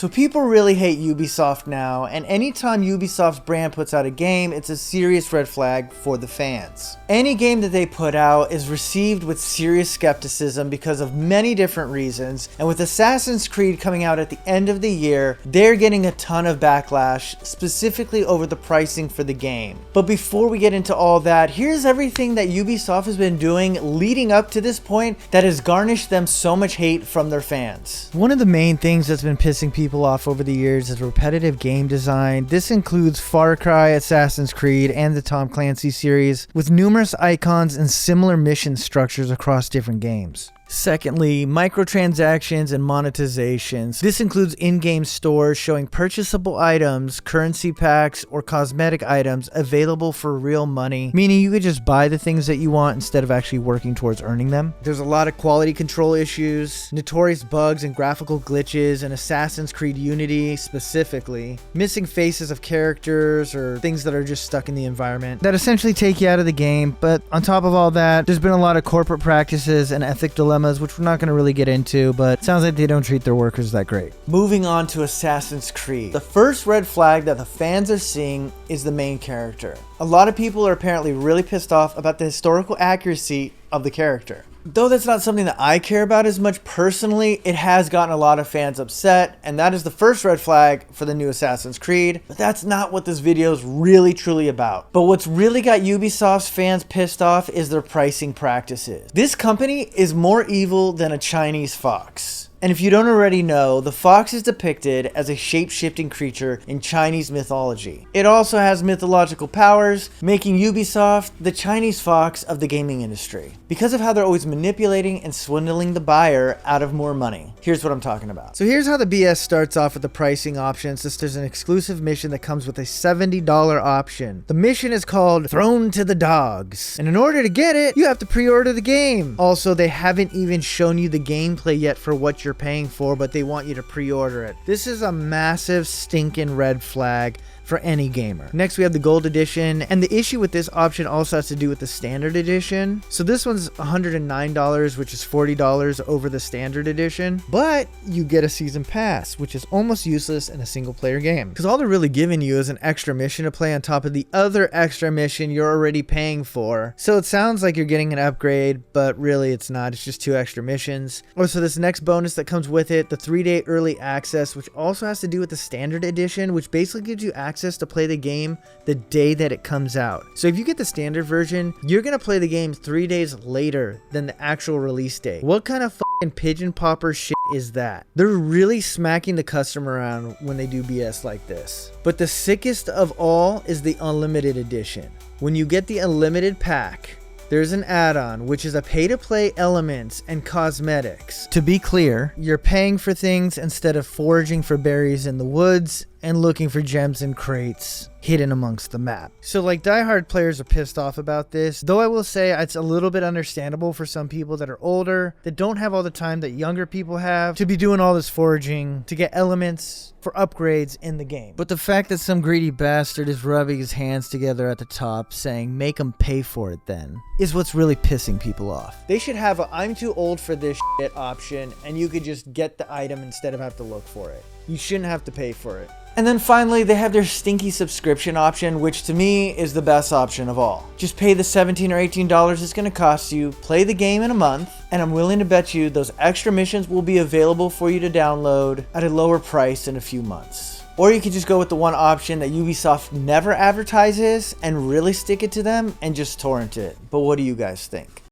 So people really hate Ubisoft now, and anytime Ubisoft's brand puts out a game, it's a serious red flag for the fans. Any game that they put out is received with serious skepticism because of many different reasons, and with Assassin's Creed coming out at the end of the year, they're getting a ton of backlash, specifically over the pricing for the game. But before we get into all that, here's everything that Ubisoft has been doing leading up to this point that has garnished them so much hate from their fans. One of the main things that's been pissing people off over the years is repetitive game design. This includes Far Cry, Assassin's Creed, and the Tom Clancy series, with numerous icons and similar mission structures across different games. Secondly, microtransactions and monetizations. This includes in-game stores showing purchasable items, currency packs, or cosmetic items available for real money, meaning you could just buy the things that you want instead of actually working towards earning them. There's a lot of quality control issues, notorious bugs and graphical glitches in Assassin's Creed Unity specifically, missing faces of characters or things that are just stuck in the environment that essentially take you out of the game. But on top of all that, there's been a lot of corporate practices and ethic dilemmas, which we're not going to really get into, but it sounds like they don't treat their workers that great. Moving on to Assassin's Creed. The first red flag that the fans are seeing is the main character. A lot of people are apparently really pissed off about the historical accuracy of the character. Though that's not something that I care about as much personally, it has gotten a lot of fans upset, and that is the first red flag for the new Assassin's Creed. But that's not what this video is really truly about. But what's really got Ubisoft's fans pissed off is their pricing practices. This company is more evil than a Chinese fox. And if you don't already know, the fox is depicted as a shape-shifting creature in Chinese mythology. It also has mythological powers, making Ubisoft the Chinese fox of the gaming industry, because of how they're always manipulating and swindling the buyer out of more money. Here's what I'm talking about. So here's how the BS starts off with the pricing options, since there's an exclusive mission that comes with a $70 option. The mission is called Thrown to the Dogs, and in order to get it, you have to pre-order the game. Also, they haven't even shown you the gameplay yet for what you're paying for, but they want you to pre-order it. This is a massive stinking red flag for any gamer. Next, we have the gold edition, and the issue with this option also has to do with the standard edition. So this one's $109, which is $40 over the standard edition, but you get a season pass, which is almost useless in a single player game, because all they're really giving you is an extra mission to play on top of the other extra mission you're already paying for. So it sounds like you're getting an upgrade, but really it's not. It's just 2 extra missions. Also, this next bonus that comes with it, the 3-day early access, which also has to do with the standard edition, which basically gives you access to play the game the day that it comes out. So if you get the standard version, you're gonna play the game 3 days later than the actual release date. What kind of fucking pigeon popper shit is that? They're really smacking the customer around when they do BS like this. But the sickest of all is the unlimited edition. When you get the unlimited pack, there's an add-on, which is a pay-to-play elements and cosmetics. To be clear, you're paying for things instead of foraging for berries in the woods and looking for gems in crates hidden amongst the map. So like, diehard players are pissed off about this, though I will say it's a little bit understandable for some people that are older, that don't have all the time that younger people have to be doing all this foraging to get elements for upgrades in the game. But the fact that some greedy bastard is rubbing his hands together at the top saying make them pay for it then is what's really pissing people off. They should have a I'm too old for this shit option, and you could just get the item instead of have to look for it. You shouldn't have to pay for it. And then finally, they have their stinky subscription option, which to me is the best option of all. Just pay the $17 or $18 it's going to cost you, play the game in a month, and I'm willing to bet you those extra missions will be available for you to download at a lower price in a few months. Or you could just go with the one option that Ubisoft never advertises and really stick it to them and just torrent it. But what do you guys think?